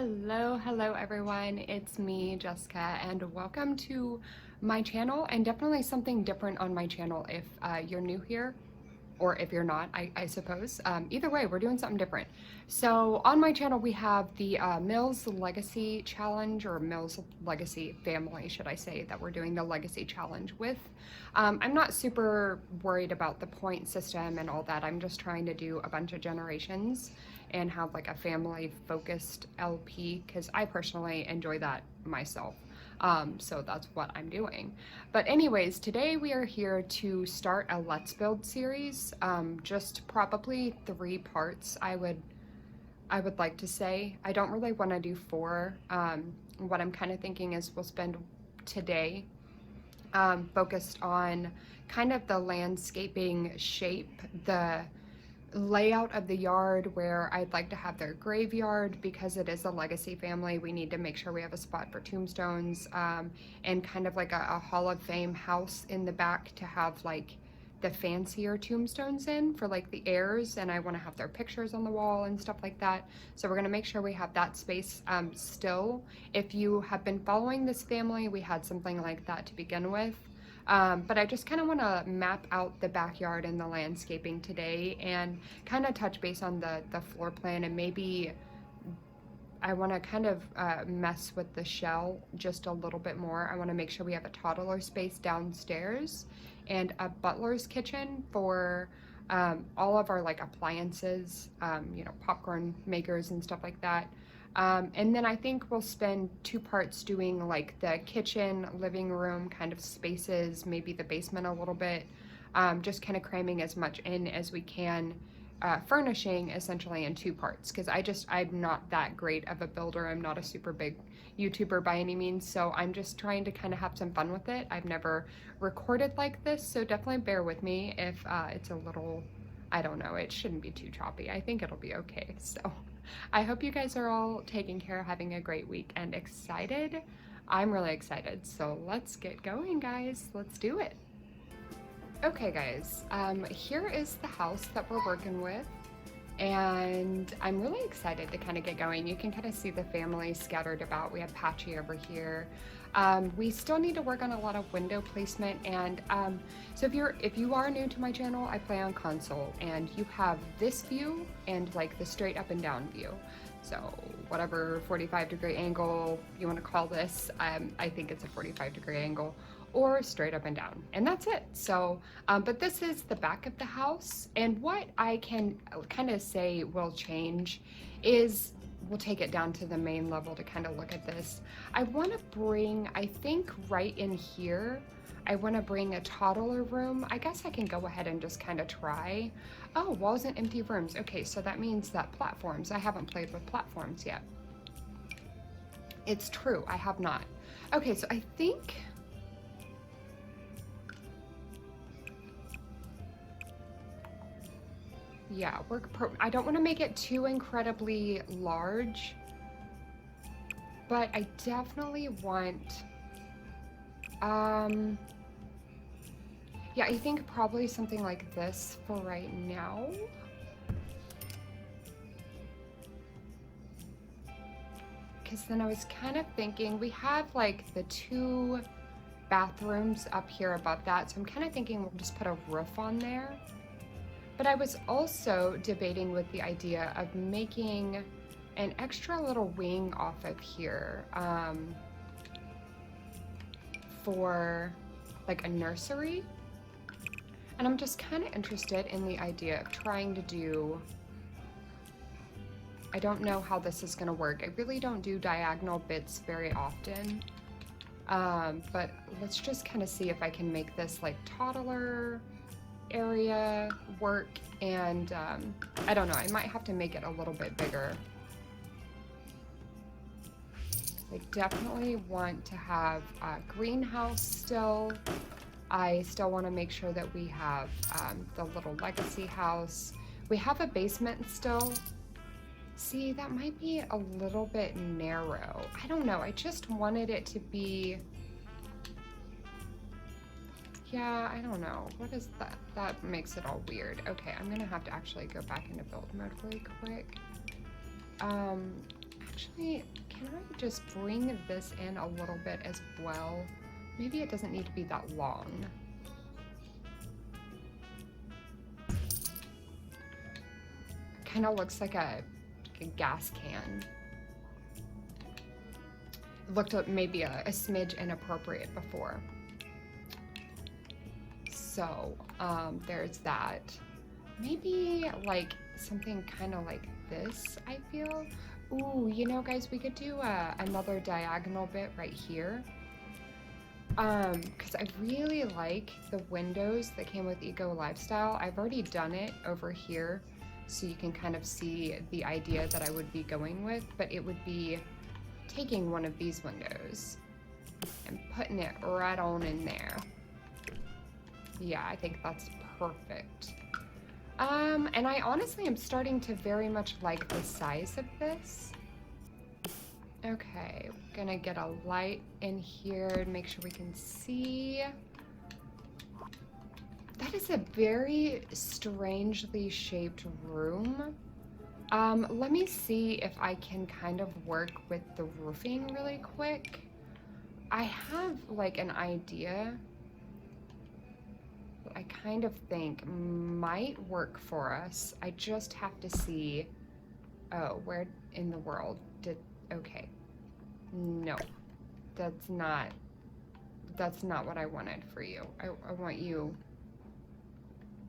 Hello everyone, it's me, Jessica, and welcome to my channel, and definitely something different on my channel if you're new here, or if you're not, I suppose. Either way, we're doing something different. So on my channel, we have the Mills Legacy Challenge, or Mills Legacy Family, should I say, that we're doing the Legacy Challenge with. I'm not super worried about the point system and all that. I'm just trying to do a bunch of generations and have like a family focused LP, because I personally enjoy that myself. So that's what I'm doing. But anyways, today we are here to start a Let's Build series, just probably 3 parts, I would like to say. I don't really want to do 4. What I'm kind of thinking is we'll spend today focused on kind of the landscaping shape, the layout of the yard, where I'd like to have their graveyard. Because it is a legacy family, we need to make sure we have a spot for tombstones, and kind of like a Hall of Fame house in the back to have like the fancier tombstones in for like the heirs, and I want to have their pictures on the wall and stuff like that. So we're going to make sure we have that space still. If you have been following this family, we had something like that to begin with. But I just kind of want to map out the backyard and the landscaping today, and kind of touch base on the floor plan, and maybe I want to kind of mess with the shell just a little bit more. I want to make sure we have a toddler space downstairs and a butler's kitchen for all of our like appliances, you know, popcorn makers and stuff like that. And then I think we'll spend 2 parts doing like the kitchen, living room kind of spaces, maybe the basement a little bit, just kind of cramming as much in as we can, furnishing essentially in 2 parts, because I'm not that great of a builder. I'm not a super big YouTuber by any means, so I'm just trying to kind of have some fun with it. I've never recorded like this, so definitely bear with me if it's a little, I don't know, it shouldn't be too choppy. I think it'll be okay. So I hope you guys are all taking care, having a great week, and excited. I'm really excited. So let's get going, guys. Let's do it. Okay, guys, here is the house that we're working with, and I'm really excited to kind of get going. You can kind of see the family scattered about. We have Patchy over here. We still need to work on a lot of window placement, and so if you are new to my channel, I play on console, and you have this view and like the straight up and down view. So whatever 45-degree angle you want to call this, I think it's a 45-degree angle, or straight up and down, and that's it. So but this is the back of the house, and what I can kind of say will change is we'll take it down to the main level to kind of look at this. I want to bring, I think right in here, I want to bring a toddler room. I guess I can go ahead and just kind of try. Oh, walls and empty rooms. Okay, so that means that platforms, I haven't played with platforms yet. It's true, I have not. Okay, so I think, yeah, I don't want to make it too incredibly large, but I definitely want, yeah, I think probably something like this for right now. Because then I was kind of thinking, we have like the 2 bathrooms up here above that, so I'm kind of thinking we'll just put a roof on there. But I was also debating with the idea of making an extra little wing off of here, for like a nursery. And I'm just kind of interested in the idea of trying to do, I don't know how this is going to work. I really don't do diagonal bits very often, but let's just kind of see if I can make this like toddler area work. And I don't know, I might have to make it a little bit bigger. I definitely want to have a greenhouse still. I still want to make sure that we have the little legacy house. We have a basement still. See, that might be a little bit narrow. I don't know, I just wanted it to be, yeah, I don't know. What is that? That makes it all weird. Okay, I'm gonna have to actually go back into build mode really quick. Actually, can I just bring this in a little bit as well? Maybe it doesn't need to be that long. Kind of looks like a gas can. Looked up maybe a smidge inappropriate before. So there's that. Maybe like something kind of like this, I feel. Ooh, you know, guys, we could do another diagonal bit right here. Because I really like the windows that came with Eco Lifestyle. I've already done it over here, so you can kind of see the idea that I would be going with, but it would be taking one of these windows and putting it right on in there. Yeah, I think that's perfect. And I honestly am starting to very much like the size of this. Okay, we're gonna get a light in here and make sure we can see. That is a very strangely shaped room. Let me see if I can kind of work with the roofing really quick. I have like an idea that I kind of think might work for us. I just have to see, oh, where in the world did, okay. No, that's not what I wanted for you. I want you,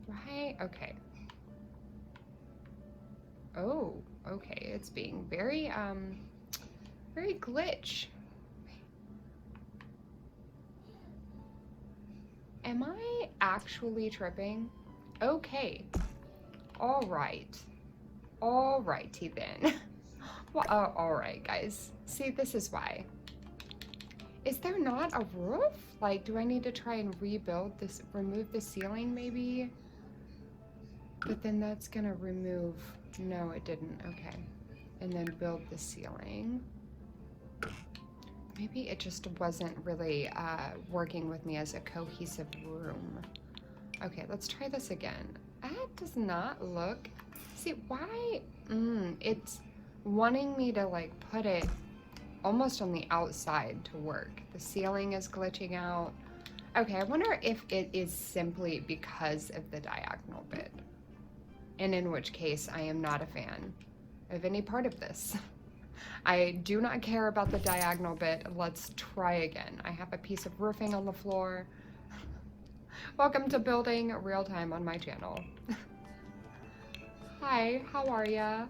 right? Okay. Oh, okay, it's being very, very glitch. Am I actually tripping? Okay. All right. All righty then. Well, all right, guys. See, this is why. Is there not a roof? Like, do I need to try and rebuild this, remove the ceiling maybe? But then that's gonna remove, no, it didn't, okay. And then build the ceiling. Maybe it just wasn't really working with me as a cohesive room. Okay, let's try this again. That does not look, see, why? It's wanting me to like put it almost on the outside to work. The ceiling is glitching out. Okay, I wonder if it is simply because of the diagonal bit. And in which case, I am not a fan of any part of this. I do not care about the diagonal bit. Let's try again. I have a piece of roofing on the floor. Welcome to building real time on my channel. Hi, how are ya?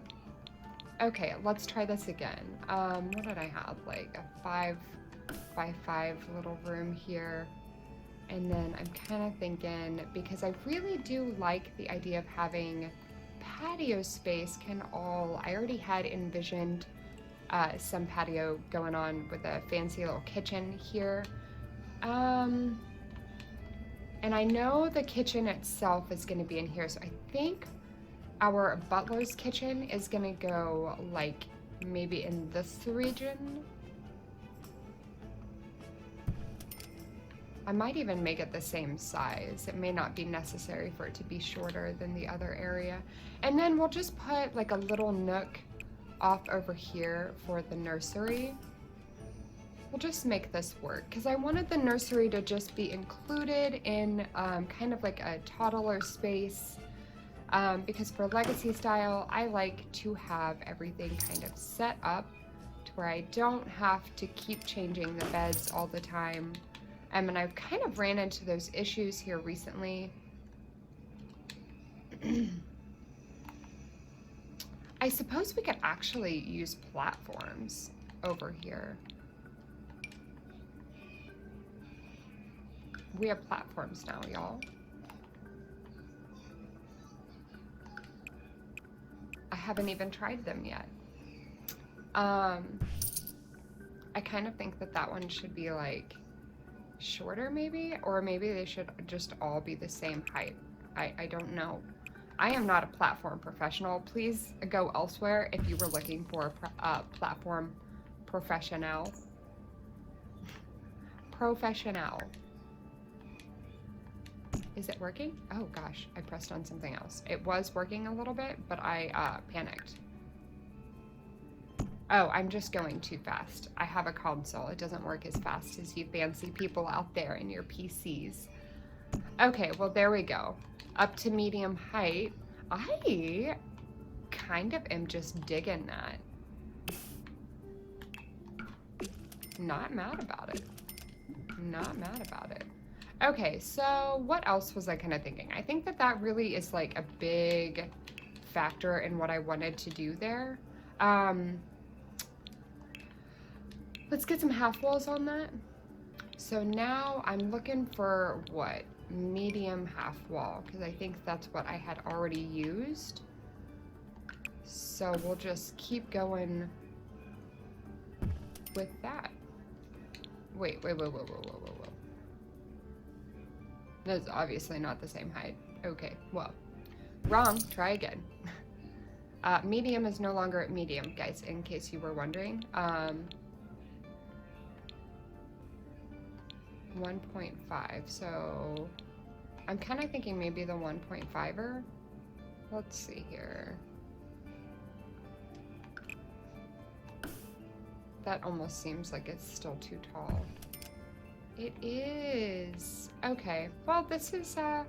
Okay, let's try this again. What did I have? Like a 5x5 little room here. And then I'm kind of thinking, because I really do like the idea of having patio space I already had envisioned some patio going on with a fancy little kitchen here. And I know the kitchen itself is going to be in here, so I think our butler's kitchen is going to go like maybe in this region. I might even make it the same size. It may not be necessary for it to be shorter than the other area. And then we'll just put like a little nook off over here for the nursery. We'll just make this work because I wanted the nursery to just be included in kind of like a toddler space. Because for legacy style, I like to have everything kind of set up to where I don't have to keep changing the beds all the time. And I've kind of ran into those issues here recently. I suppose we could actually use platforms over here. We have platforms now, y'all. I haven't even tried them yet. I kind of think that one should be like shorter maybe, or maybe they should just all be the same height. I don't know. I am not a platform professional. Please go elsewhere if you were looking for a platform professional. Professional. Is it working? Oh gosh, I pressed on something else. It was working a little bit, but I panicked. Oh, I'm just going too fast. I have a console. It doesn't work as fast as you fancy people out there in your PCs. Okay, well, there we go. Up to medium height. I kind of am just digging that. Not mad about it. Not mad about it. Okay, so what else was I kind of thinking? I think that that really is like a big factor in what I wanted to do there. Let's get some half walls on that. So now I'm looking for what? Medium half wall, because I think that's what I had already used. So we'll just keep going with that. Wait. That's obviously not the same height. Okay, well, wrong. Try again. Medium is no longer at medium, guys, in case you were wondering. 1.5, so I'm kind of thinking maybe the 1.5er. Let's see here. That almost seems like it's still too tall. It is. Okay, well, this is, I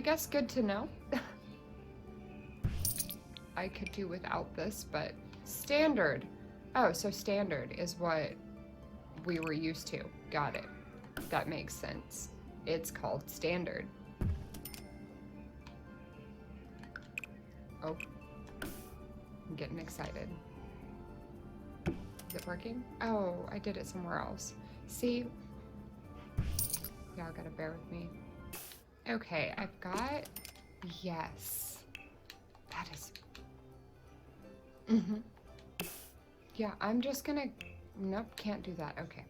guess good to know. I could do without this, but standard. Oh, so standard is what we were used to. Got it. That makes sense. It's called standard. Oh, I'm getting excited. Is it working? Oh, I did it somewhere else. See? Y'all gotta bear with me. Okay, I've got... Yes. That is... Yeah, I'm just gonna... Nope, can't do that. Okay.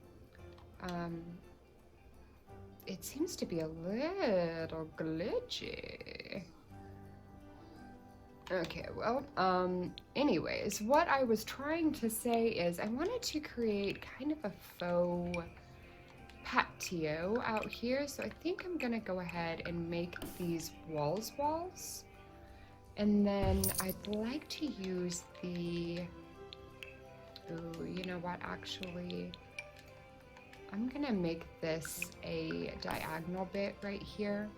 It seems to be a little glitchy. Okay, well, anyways, what I was trying to say is I wanted to create kind of a faux patio out here, so I think I'm gonna go ahead and make these walls. And then I'd like to use the... Ooh, you know what, actually... I'm gonna make this a diagonal bit right here.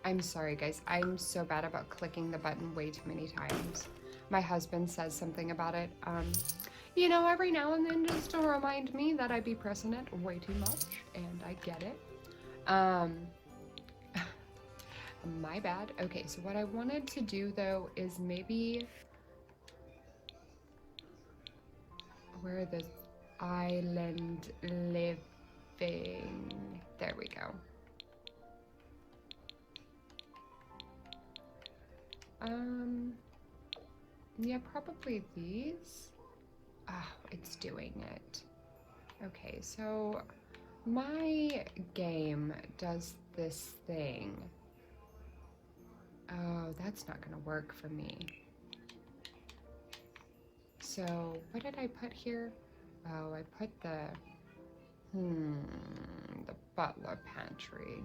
I'm sorry, guys. I'm so bad about clicking the button way too many times. My husband says something about it. You know, every now and then just to remind me that I be pressing it way too much, and I get it. My bad. Okay, so what I wanted to do, though, is maybe... Where the island living... There we go. Yeah, probably these. Oh, it's doing it. Okay, so my game does this thing. Oh, that's not gonna work for me. So, what did I put here? Oh, I put the butler pantry.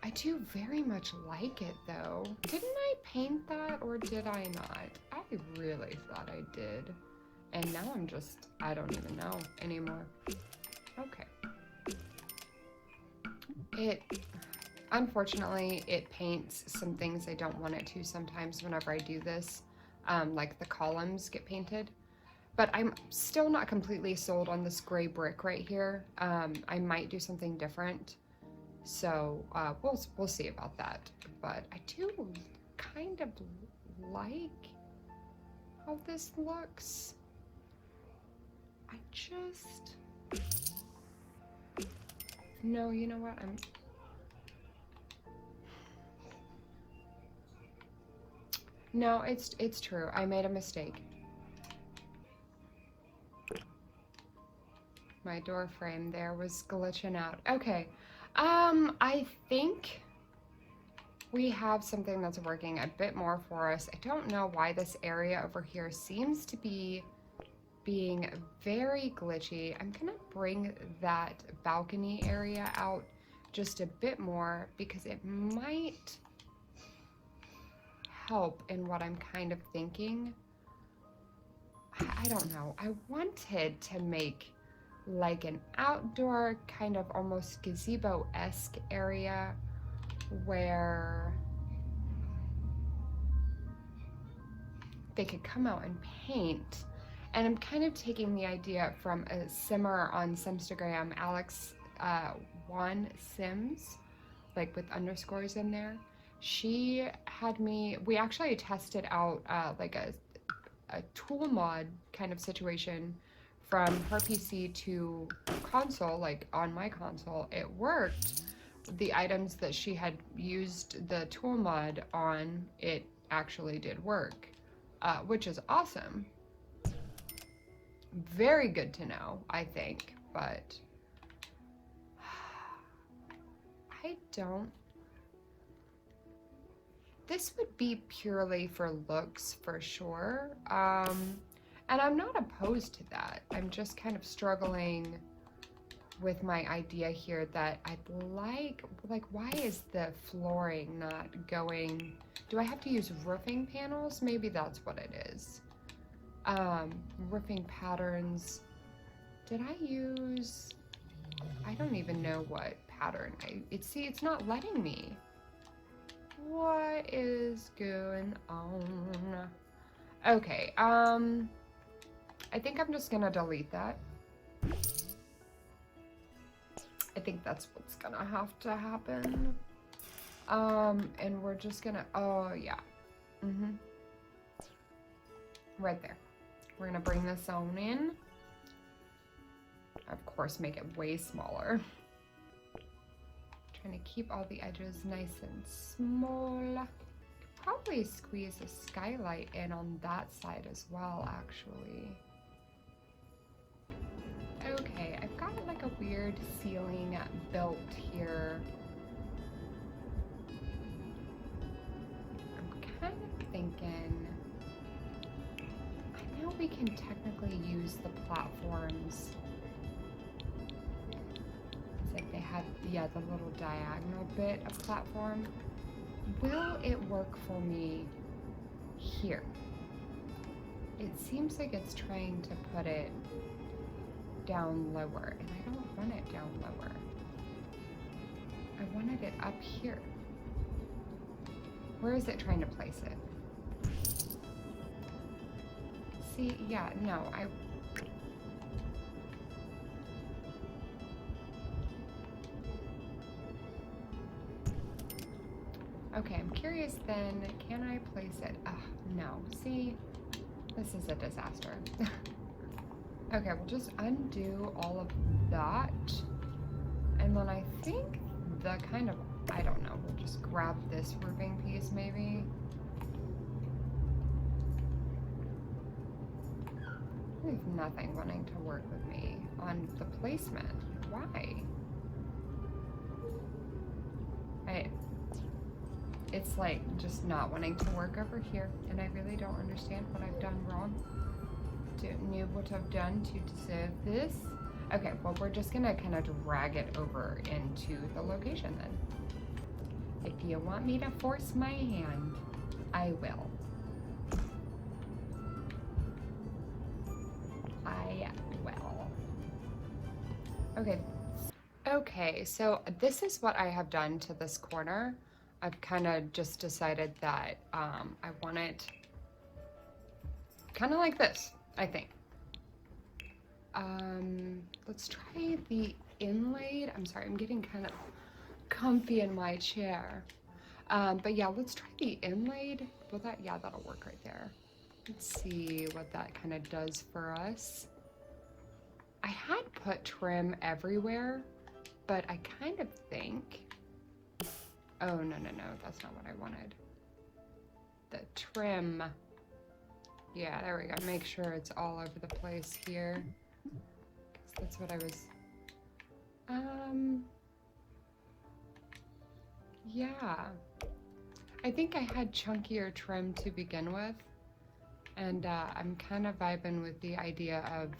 I do very much like it, though. Didn't I paint that, or did I not? I really thought I did. And now I'm just, I don't even know anymore. Okay. Unfortunately, it paints some things I don't want it to sometimes whenever I do this. Like the columns get painted. But I'm still not completely sold on this gray brick right here. I might do something different. So we'll see about that. But I do kind of like how this looks. I just... No, you know what? No, it's true. I made a mistake. My door frame there was glitching out. Okay. I think we have something that's working a bit more for us. I don't know why this area over here seems to be being very glitchy. I'm gonna bring that balcony area out just a bit more because it might help in what I'm kind of thinking. I don't know. I wanted to make like an outdoor kind of almost gazebo-esque area where they could come out and paint. And I'm kind of taking the idea from a simmer on SIMstagram, Alex One Sims, like with underscores in there. She had me, we actually tested out like a tool mod kind of situation from her PC to console, like on my console. It worked. The items that she had used the tool mod on, it actually did work, which is awesome. Very good to know, I think, but I don't. This would be purely for looks for sure. And I'm not opposed to that. I'm just kind of struggling with my idea here that I'd like, why is the flooring not going? Do I have to use roofing panels? Maybe that's what it is. Roofing patterns. Did I use, I don't even know what pattern. It's not letting me. What is going on? Okay, I think I'm just gonna delete that. I think that's what's gonna have to happen. And we're just gonna, oh yeah. Right there. We're gonna bring this on in. Of course, make it way smaller. Trying to keep all the edges nice and small. Probably squeeze a skylight in on that side as well, actually. Okay, I've got like a weird ceiling built here. I'm kind of thinking, I know we can technically use the platforms. It's like they had, yeah, the little diagonal bit of platform. Will it work for me here? It seems like it's trying to put it down lower, and I don't want it down lower. I wanted it up here. Where is it trying to place it? See, yeah, no, okay, I'm curious then, can I place it? No, see, this is a disaster. Okay, we'll just undo all of that. And then I think the kind of, I don't know, we'll just grab this roofing piece maybe. There's nothing wanting to work with me on the placement. Why? It's like just not wanting to work over here, and I really don't understand what I've done wrong. Knew what I've done to deserve this. Okay, well, we're just gonna kind of drag it over into the location then. If you want me to force my hand, I will. I will. Okay. Okay, so this is what I have done to this corner. I've kind of just decided that I want it kind of like this, I think. Let's try the inlaid. I'm sorry, I'm getting kind of comfy in my chair. But yeah, let's try the inlaid. Well, yeah, that'll work right there. Let's see what that kind of does for us. I had put trim everywhere, but I kind of think, oh, no, that's not what I wanted. The trim. Yeah, there we go. Make sure it's all over the place here. Because that's what I was... yeah. I think I had chunkier trim to begin with. And I'm kind of vibing with the idea of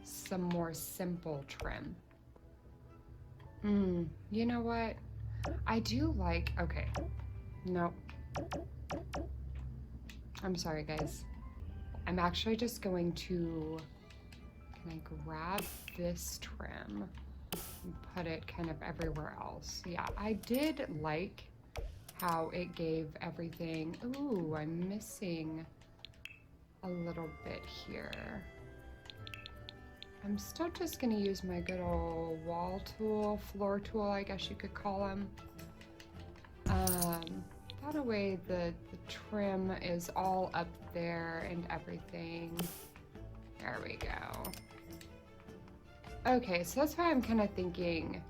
some more simple trim. You know what? I do like, okay, no, I'm sorry guys. I'm actually just going to, can I grab this trim and put it kind of everywhere else? Yeah, I did like how it gave everything. Ooh, I'm missing a little bit here. I'm still just gonna use my good old wall tool, floor tool, I guess you could call them. That way the trim is all up there and everything. There we go. Okay, so that's why I'm kind of thinking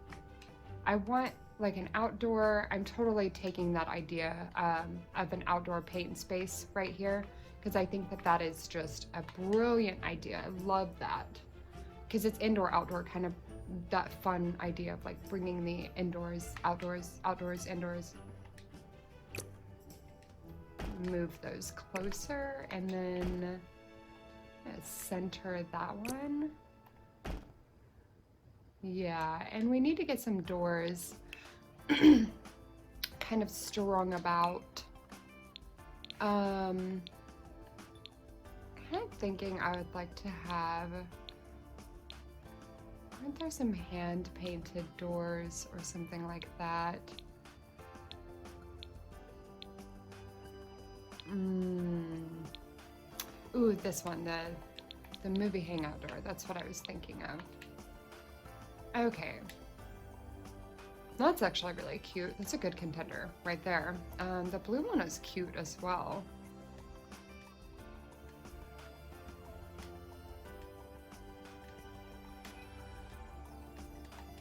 I want like an outdoor, I'm totally taking that idea of an outdoor paint space right here, because I think that that is just a brilliant idea. I love that, because it's indoor, outdoor, kind of that fun idea of like bringing the indoors, outdoors, outdoors, indoors. Move those closer and then center that one. Yeah, and we need to get some doors kind of strung about. Kind of thinking I would like to have, aren't there some hand painted doors or something like that? Ooh, this one, the movie hangout door. That's what I was thinking of. Okay. That's actually really cute. That's a good contender right there. The blue one is cute as well.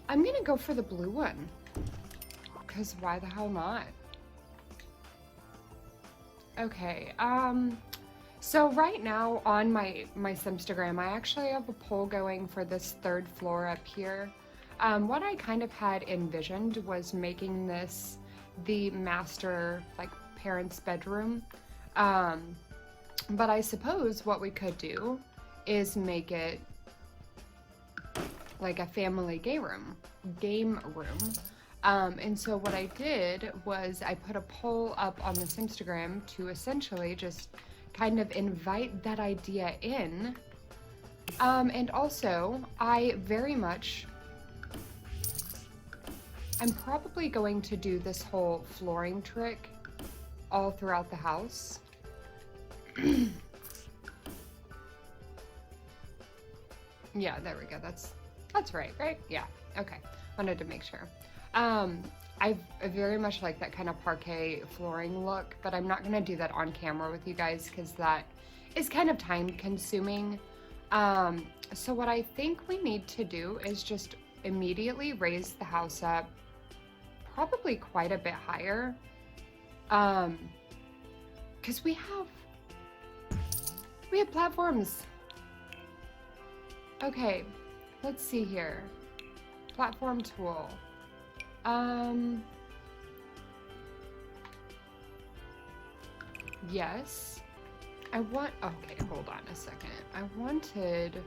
I'm gonna go for the blue one, because why the hell not? Okay, so right now on my SIMstagram, I actually have a poll going for this third floor up here. What I kind of had envisioned was making this the master, like, parents' bedroom. But I suppose what we could do is make it like a family game room. And so what I did was I put a poll up on the SIMstagram to essentially just kind of invite that idea in. And also, I'm probably going to do this whole flooring trick all throughout the house. Yeah, there we go. That's right? Yeah, okay. Wanted to make sure. I very much like that kind of parquet flooring look, but I'm not gonna do that on camera with you guys because that is kind of time consuming. So what I think we need to do is just immediately raise the house up probably quite a bit higher. Because we have platforms. Okay, let's see here. Platform tool. Yes. Okay, hold on a second. I wanted,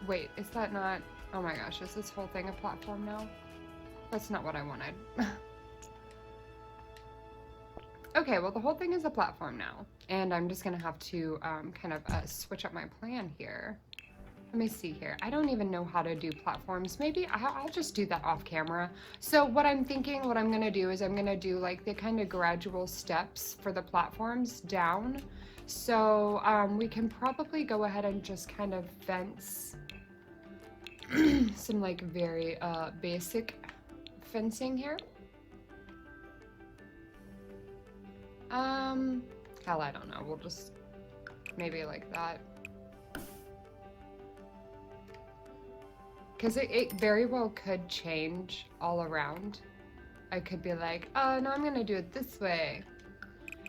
wait, is that not, oh my gosh, is this whole thing a platform now? That's not what I wanted. Okay, well, the whole thing is a platform now, and I'm just gonna have to kind of switch up my plan here. Let me see here. I don't even know how to do platforms. Maybe I'll just do that off camera. So what I'm thinking, what I'm gonna do is I'm gonna do like the kind of gradual steps for the platforms down. So we can probably go ahead and just kind of fence some like very basic fencing here. Hell, I don't know. We'll just maybe like that. Because it very well could change all around. I could be like, oh, no, I'm going to do it this way.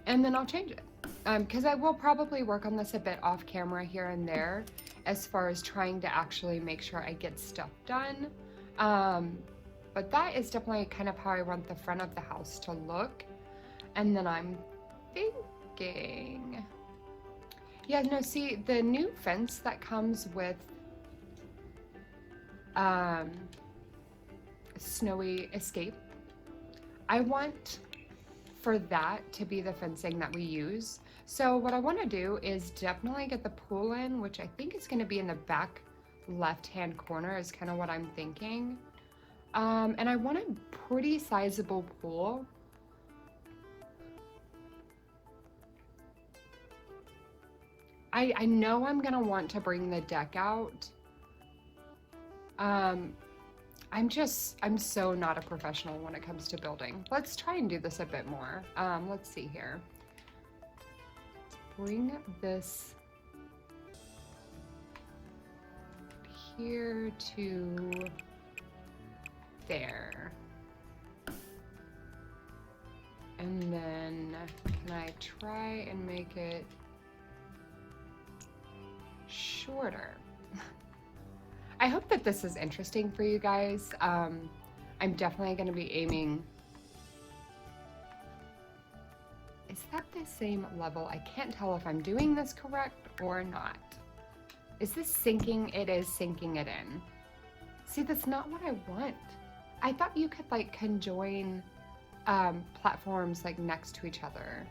And then I'll change it. Because I will probably work on this a bit off camera here and there as far as trying to actually make sure I get stuff done. But that is definitely kind of how I want the front of the house to look. And then I'm thinking... Yeah, no, see, the new fence that comes with um, snowy escape. I want for that to be the fencing that we use. So what I want to do is definitely get the pool in, which I think is going to be in the back left-hand corner is kind of what I'm thinking. And I want a pretty sizable pool. I know I'm gonna want to bring the deck out. I'm so not a professional when it comes to building. Let's try and do this a bit more. Let's see here. Let's bring this here to there. And then can I try and make it shorter? I hope that this is interesting for you guys. I'm definitely going to be aiming. Is that the same level? I can't tell if I'm doing this correct or not. Is this sinking? It is sinking it in. See, that's not what I want. I thought you could like conjoin platforms like next to each other.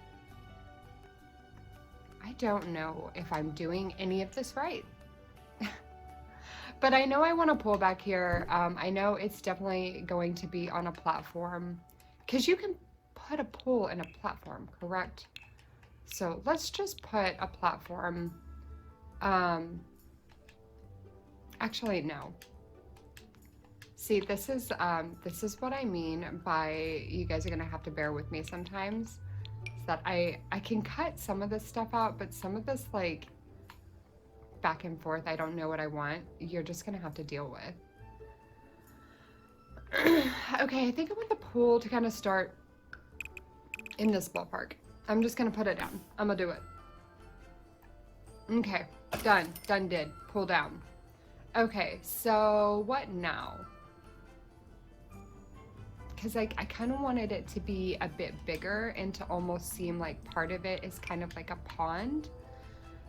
I don't know if I'm doing any of this right. But I know I want to pull back here. I know it's definitely going to be on a platform because you can put a pool in a platform, correct? So let's just put a platform. Actually, no. See, this is what I mean by, you guys are gonna have to bear with me sometimes. Is that I can cut some of this stuff out, but some of this like back and forth, I don't know what I want. You're just gonna have to deal with. Okay, I think I want the pool to kind of start in this ballpark. I'm just gonna put it down. I'm gonna do it. Okay, done, did, pull down. Okay, so what now? Because I kind of wanted it to be a bit bigger and to almost seem like part of it is kind of like a pond.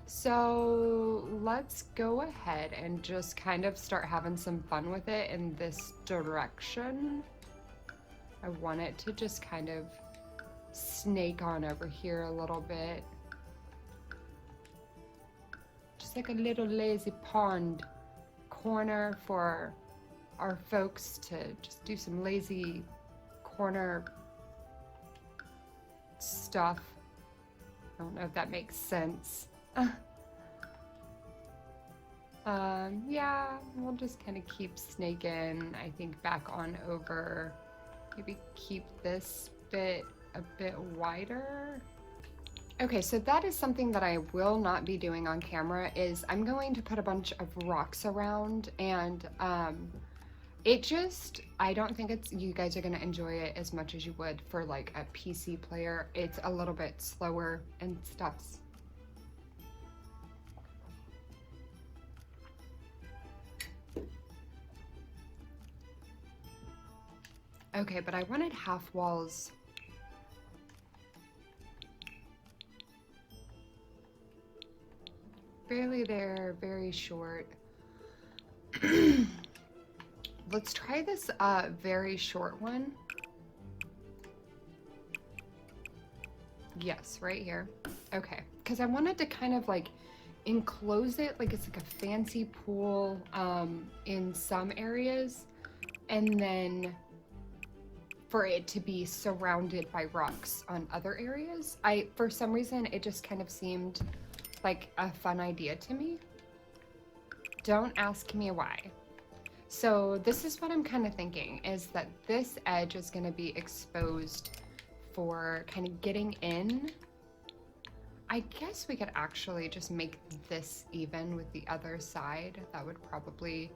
So let's go ahead and just kind of start having some fun with it in this direction. I want it to just kind of snake on over here a little bit. Just like a little lazy pond corner for our folks to just do some lazy corner stuff. I don't know if that makes sense. Yeah, we'll just kind of keep snaking, I think, back on over. Maybe keep this bit a bit wider. Okay, so that is something that I will not be doing on camera, is I'm going to put a bunch of rocks around, and I don't think you guys are going to enjoy it as much as you would for like a PC player. It's a little bit slower and stuff. Okay, but I wanted half walls. Barely there, very short. Let's try this very short one. Yes, right here. Okay, because I wanted to kind of like enclose it like it's like a fancy pool in some areas, and then for it to be surrounded by rocks on other areas. For some reason, it just kind of seemed like a fun idea to me. Don't ask me why. So this is what I'm kind of thinking, is that this edge is going to be exposed for kind of getting in. I guess we could actually just make this even with the other side. That would probably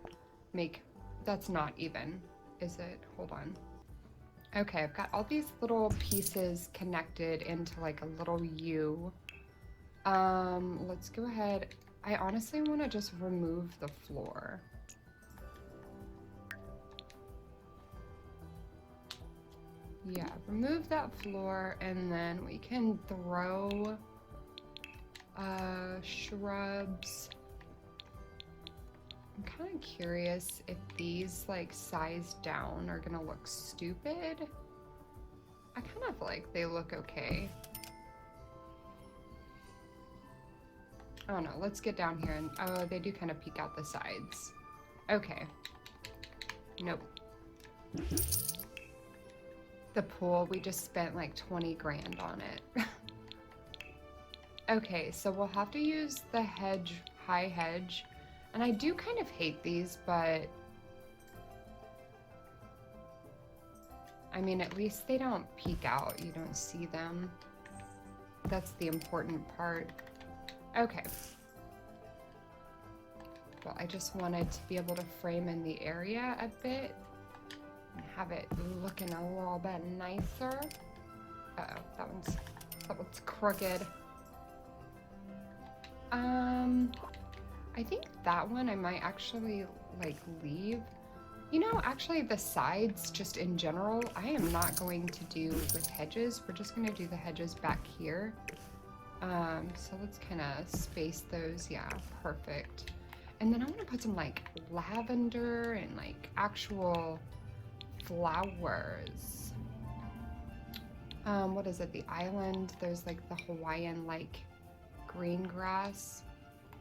make, that's not even, is it? Hold on. Okay, I've got all these little pieces connected into like a little U. Let's go ahead. I honestly want to just remove the floor. Yeah, remove that floor, and then we can throw shrubs I'm kind of curious if these like sized down are gonna look stupid. I kind of like they look okay. Oh no, let's get down here and, oh, they do kind of peek out the sides. Okay. Nope. The pool, we just spent like 20 grand on it. Okay, so we'll have to use the hedge, high hedge. And I do kind of hate these, but I mean, at least they don't peek out. You don't see them. That's the important part. Okay. Well, I just wanted to be able to frame in the area a bit and have it looking a little bit nicer. Uh-oh, that one's crooked. I think that one I might actually like leave. You know, actually the sides just in general, I am not going to do with hedges. We're just going to do the hedges back here. So let's kind of space those. Yeah, perfect. And then I want to put some like lavender and like actual flowers. What is it? The island. There's like the Hawaiian like green grass.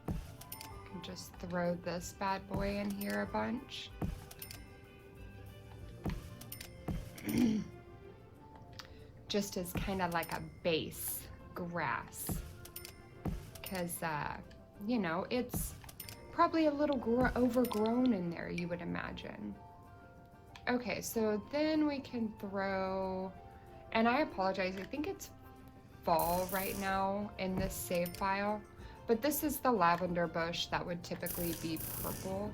Can just throw this bad boy in here a bunch. Just as kind of like a base grass, because you know, it's probably a little overgrown in there, you would imagine. Okay, so then we can throw, and I apologize, I think it's fall right now in this save file, but this is the lavender bush that would typically be purple.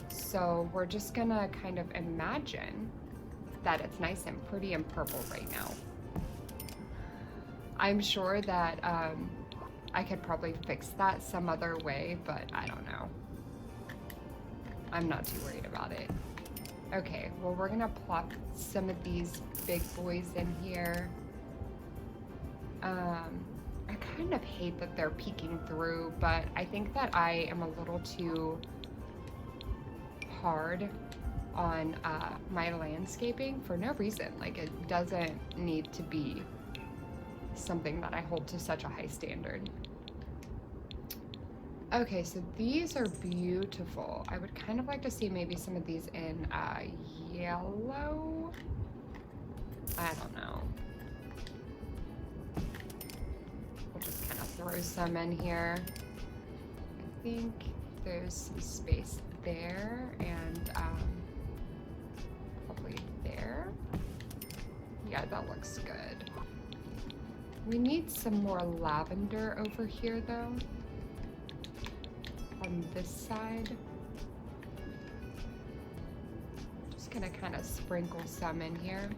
So we're just gonna kind of imagine that it's nice and pretty and purple right now. I'm sure that I could probably fix that some other way, but I don't know. I'm not too worried about it. Okay, well, we're gonna plop some of these big boys in here. I kind of hate that they're peeking through, but I think that I am a little too hard on my landscaping for no reason. Like, it doesn't need to be something that I hold to such a high standard. Okay, so these are beautiful. I would kind of like to see maybe some of these in yellow. I don't know. We'll just kind of throw some in here. I think there's some space there and probably there. Yeah, that looks good. We need some more lavender over here though. On this side. Just gonna kind of sprinkle some in here.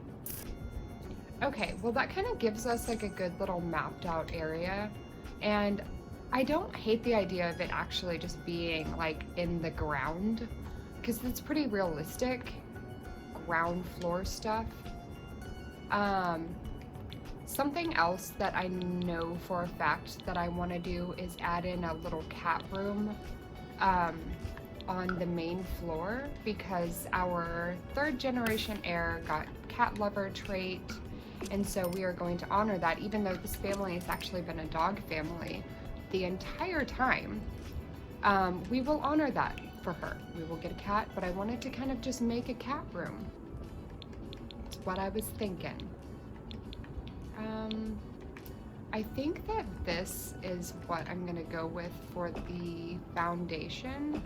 Okay, well that kind of gives us like a good little mapped out area, and I don't hate the idea of it actually just being like in the ground, because it's pretty realistic ground floor stuff. Something else that I know for a fact that I want to do is add in a little cat room on the main floor, because our 3rd generation heir got cat lover trait, and so we are going to honor that, even though this family has actually been a dog family the entire time. We will honor that for her. We will get a cat, but I wanted to kind of just make a cat room. That's what I was thinking. I think that this is what I'm gonna go with for the foundation.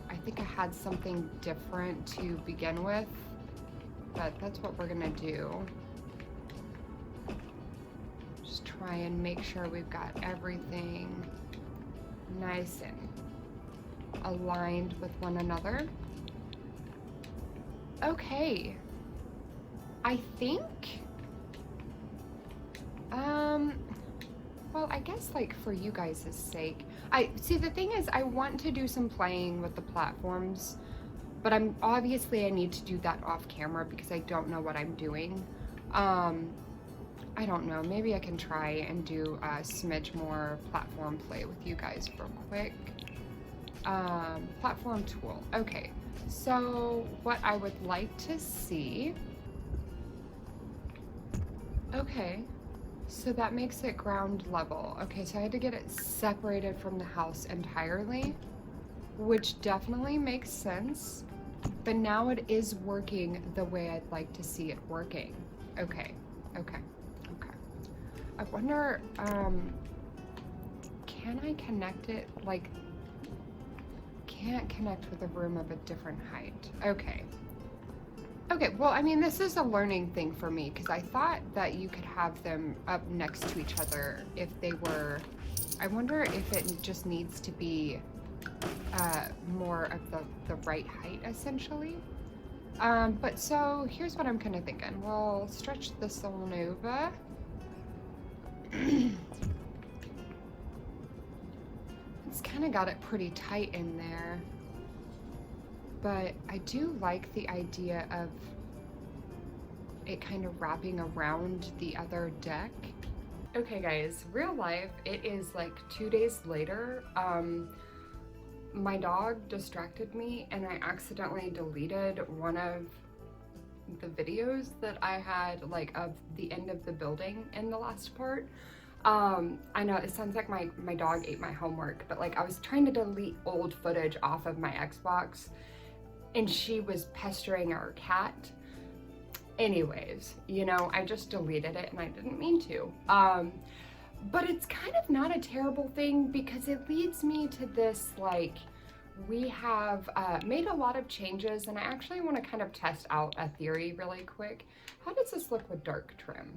I think I had something different to begin with, but that's what we're gonna do. Just try and make sure we've got everything nice and aligned with one another. Okay. I think, well, I guess like for you guys' sake, see, the thing is I want to do some playing with the platforms, but obviously I need to do that off camera because I don't know what I'm doing. I don't know, maybe I can try and do a smidge more platform play with you guys real quick. Platform tool. Okay, so what I would like to see, okay, so that makes it ground level. Okay, so I had to get it separated from the house entirely, which definitely makes sense, but now it is working the way I'd like to see it working. Okay, okay, okay. I wonder, can I connect it, like, can't connect with a room of a different height. Okay. Okay, well, I mean, this is a learning thing for me because I thought that you could have them up next to each other if they were, I wonder if it just needs to be more of the right height, essentially. But so here's what I'm kind of thinking. We'll stretch this on over. It's kind of got it pretty tight in there. But I do like the idea of it kind of wrapping around the other deck. Okay guys, real life, it is like 2 days later. My dog distracted me and I accidentally deleted one of the videos that I had, like, of the end of the building in the last part. I know it sounds like my dog ate my homework, but like I was trying to delete old footage off of my Xbox and she was pestering our cat. Anyways, you know, I just deleted it and I didn't mean to. But it's kind of not a terrible thing because it leads me to this, like, we have made a lot of changes and I actually want to kind of test out a theory really quick. How does this look with dark trim?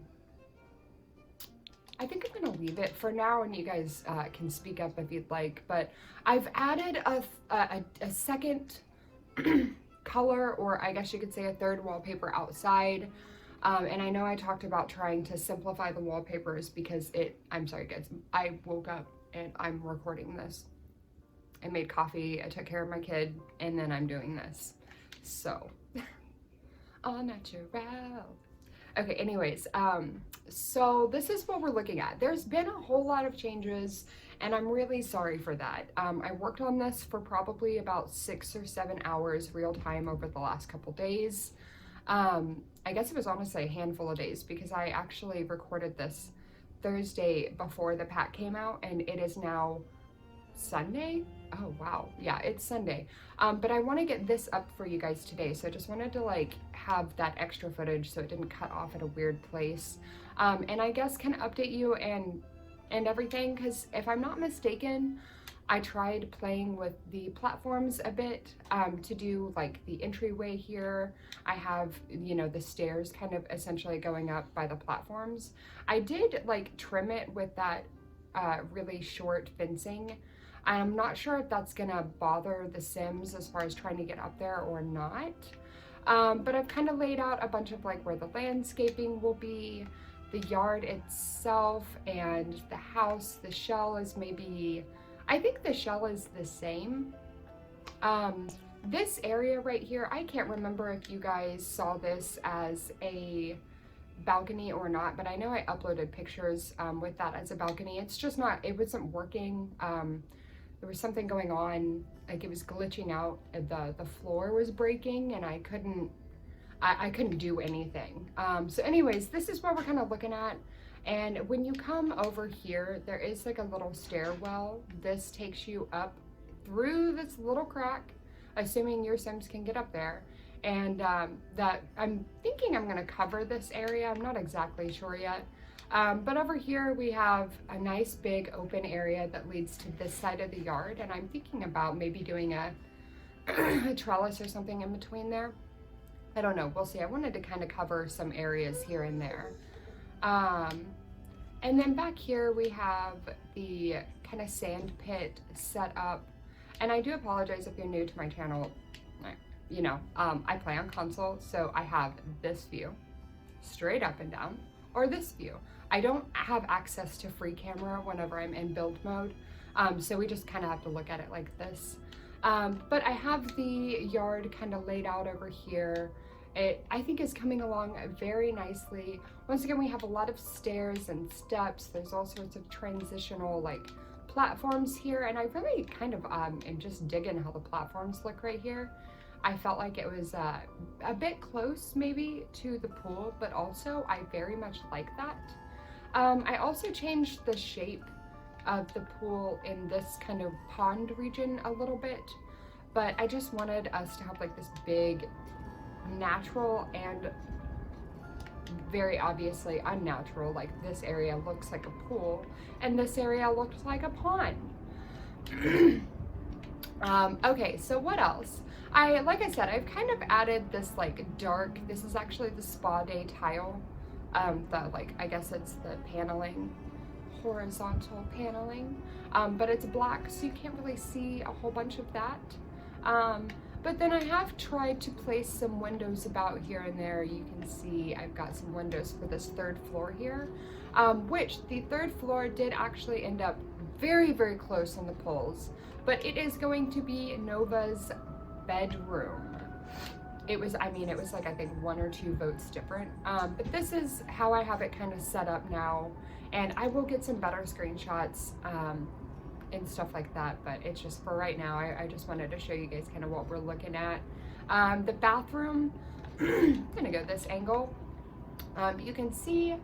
I think I'm gonna leave it for now and you guys can speak up if you'd like, but I've added a second color, or I guess you could say a third wallpaper outside. And I know I talked about trying to simplify the wallpapers because I'm sorry guys, I woke up and I'm recording this. I made coffee, I took care of my kid, and then I'm doing this. So, all natural. Okay, anyways, so this is what we're looking at. There's been a whole lot of changes and I'm really sorry for that. I worked on this for probably about 6 or 7 hours real time over the last couple days. I guess it was honestly a handful of days because I actually recorded this Thursday before the pack came out and it is now Sunday. Oh wow, yeah, it's Sunday. But I want to get this up for you guys today, so I just wanted to like have that extra footage so it didn't cut off at a weird place, and I guess kind of update you and everything, because if I'm not mistaken, I tried playing with the platforms a bit to do like the entryway here. I have, you know, the stairs kind of essentially going up by the platforms. I did like trim it with that really short fencing. I'm not sure if that's gonna bother the Sims as far as trying to get up there or not. But I've kind of laid out a bunch of like where the landscaping will be, the yard itself, and the house. The shell is maybe, I think the shell is the same. This area right here, I can't remember if you guys saw this as a balcony or not, but I know I uploaded pictures with that as a balcony. It's just not, it wasn't working. There was something going on, like it was glitching out, the floor was breaking and I couldn't do anything. So anyways, this is what we're kind of looking at. And when you come over here, there is like a little stairwell. This takes you up through this little crack, assuming your Sims can get up there. And that I'm thinking I'm gonna cover this area. I'm not exactly sure yet. But over here we have a nice big open area that leads to this side of the yard. And I'm thinking about maybe doing a, a trellis or something in between there. I don't know, we'll see. I wanted to kind of cover some areas here and there. And then back here we have the kind of sand pit set up. And I do apologize if you're new to my channel. You know, I play on console, so I have this view straight up and down, or this view. I don't have access to free camera whenever I'm in build mode, so we just kind of have to look at it like this. But I have the yard kind of laid out over here. It, I think, is coming along very nicely. Once again, we have a lot of stairs and steps. There's all sorts of transitional like platforms here, and I really kind of am just digging how the platforms look right here. I felt like it was a bit close maybe to the pool, but also I very much like that. I also changed the shape of the pool in this kind of pond region a little bit, but I just wanted us to have like this big natural and very obviously unnatural, like this area looks like a pool and this area looks like a pond. Okay, so what else? Like I said, I've kind of added this like dark, this is actually the spa day tile. I guess it's the paneling, horizontal paneling, but it's black, so you can't really see a whole bunch of that. But then I have tried to place some windows about here and there. You can see I've got some windows for this third floor here, which the third floor did actually end up very, very close on the polls, but it is going to be Nova's bedroom. It was like, I think 1 or 2 votes different, but this is how I have it kind of set up now, and I will get some better screenshots and stuff like that, but it's just for right now. I just wanted to show you guys kind of what we're looking at. The bathroom, I'm gonna go this angle. You can see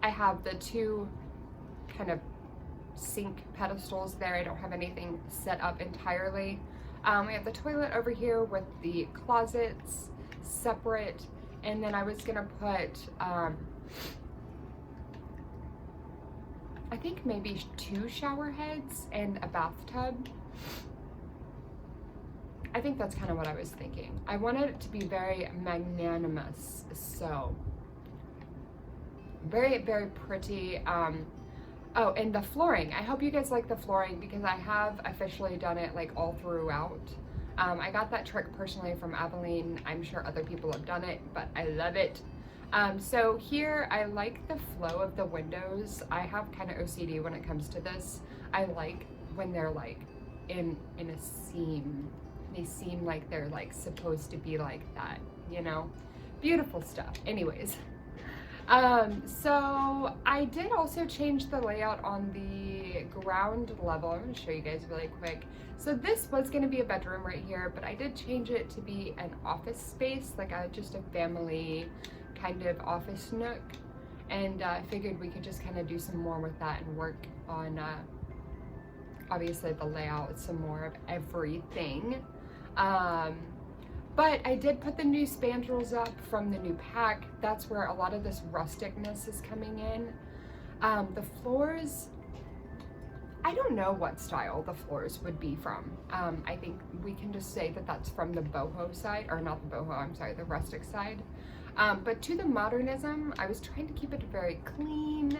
I have the 2 kind of sink pedestals there. I don't have anything set up entirely. We have the toilet over here with the closets separate, and then I was gonna put I think maybe 2 shower heads and a bathtub. I think that's kind of what I was thinking. I wanted it to be very magnanimous, so very, very pretty. Oh, and the flooring. I hope you guys like the flooring because I have officially done it like all throughout. I got that trick personally from Abilene. I'm sure other people have done it, but I love it. So here I like the flow of the windows. I have kind of OCD when it comes to this. I like when they're like in a seam. They seem like they're like supposed to be like that, you know? Beautiful stuff. Anyways. So I did also change the layout on the ground level. I'm going to show you guys really quick. So this was going to be a bedroom right here, but I did change it to be an office space, like just a family kind of office nook, and I figured we could just kind of do some more with that and work on obviously the layout, some more of everything. But I did put the new spandrels up from the new pack. That's where a lot of this rusticness is coming in. The floors, I don't know what style the floors would be from. I think we can just say that that's from the boho side, or not the boho, I'm sorry, the rustic side. But to the modernism, I was trying to keep it very clean.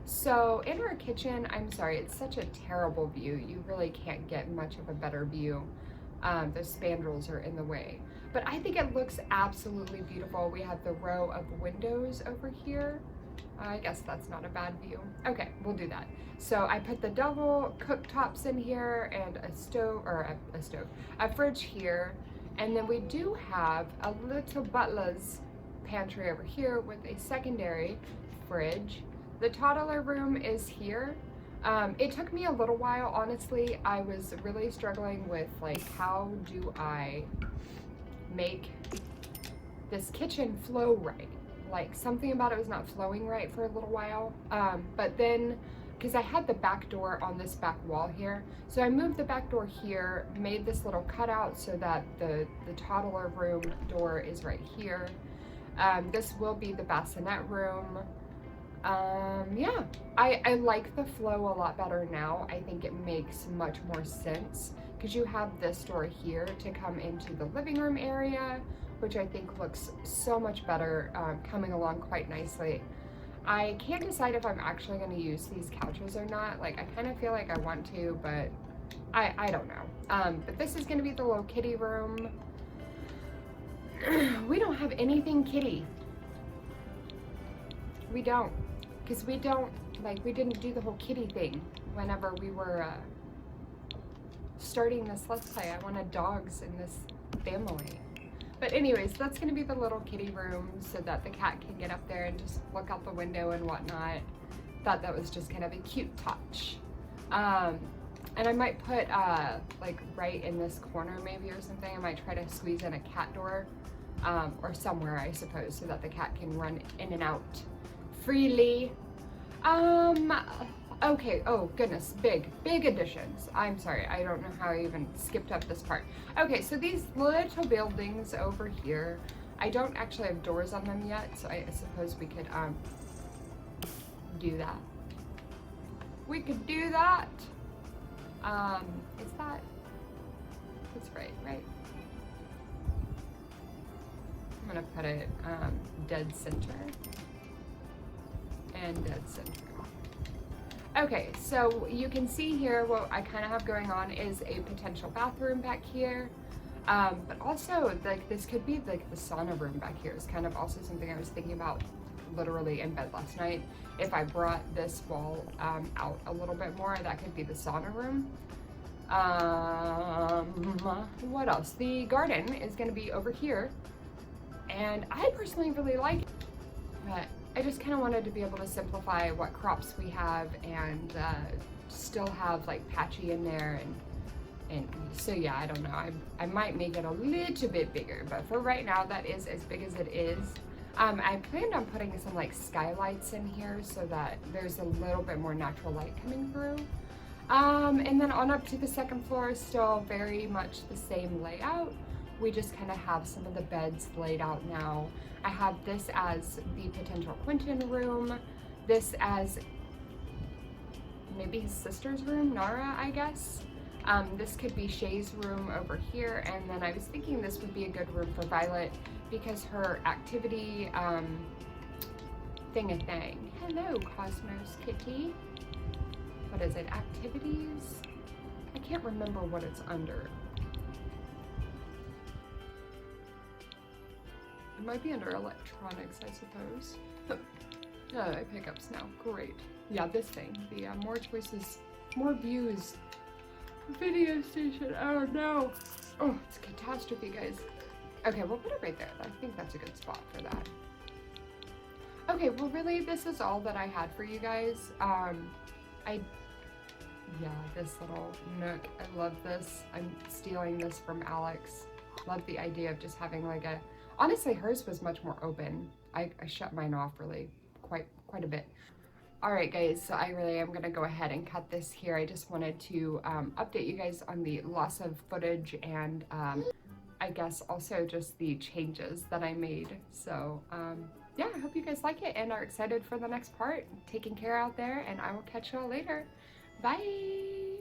So in our kitchen, I'm sorry, it's such a terrible view. You really can't get much of a better view. The spandrels are in the way. But I think it looks absolutely beautiful. We have the row of windows over here. I guess that's not a bad view. Okay, we'll do that. So I put the double cooktops in here and a stove, or a fridge here. And then we do have a little butler's pantry over here with a secondary fridge. The toddler room is here. It took me a little while, honestly. I was really struggling with like, how do I make this kitchen flow right? Like something about it was not flowing right for a little while. But then, because I had the back door on this back wall here, so I moved the back door here, made this little cutout so that the toddler room door is right here. This will be the bassinet room. Yeah, I like the flow a lot better now. I think it makes much more sense because you have this door here to come into the living room area, which I think looks so much better, coming along quite nicely. I can't decide if I'm actually going to use these couches or not. Like, I kind of feel like I want to, but I don't know. But this is going to be the little kitty room. We don't have anything kitty. We don't. Because we didn't do the whole kitty thing whenever we were starting this Let's Play. I wanted dogs in this family. But anyways, that's going to be the little kitty room so that the cat can get up there and just look out the window and whatnot. Thought that was just kind of a cute touch. And I might put like right in this corner maybe or something. I might try to squeeze in a cat door, or somewhere, I suppose, so that the cat can run in and out freely. Okay, oh goodness, big additions. I'm sorry, I don't know how I even skipped up this part. Okay, so these little buildings over here, I don't actually have doors on them yet, so I suppose we could do that. We could do that. Is that, that's right? I'm gonna put it dead center and dead center. Okay, so you can see here what I kind of have going on is a potential bathroom back here, but also like this could be like the sauna room back here is kind of also something I was thinking about literally in bed last night. If I brought this wall out a little bit more, that could be the sauna room. What else? The garden is going to be over here, and I personally really like it, but I just kind of wanted to be able to simplify what crops we have and still have like patchy in there, and so yeah, I don't know. I might make it a little bit bigger, but for right now, that is as big as it is. I planned on putting some like skylights in here so that there's a little bit more natural light coming through. And then on up to the second floor is still very much the same layout. We just kind of have some of the beds laid out now. I have this as the potential Quentin room, this as maybe his sister's room, Nara, I guess. This could be Shay's room over here, and then I was thinking this would be a good room for Violet because her activity thing. Hello, Cosmos Kitty. What is it? Activities? I can't remember what it's under. It might be under electronics, I suppose. Oh, I pick ups now. Great. Yeah, this thing. The more choices, more views. Video station. Oh no. Oh, it's a catastrophe, guys. Okay, we'll put it right there. I think that's a good spot for that. Okay, well, really, this is all that I had for you guys. Yeah, this little nook. I love this. I'm stealing this from Alex. Love the idea of just having like a, honestly, hers was much more open. I shut mine off really quite a bit. All right, guys, so I really am gonna go ahead and cut this here. I just wanted to update you guys on the loss of footage and I guess also just the changes that I made. So yeah, I hope you guys like it and are excited for the next part. Taking care out there, and I will catch you all later. Bye.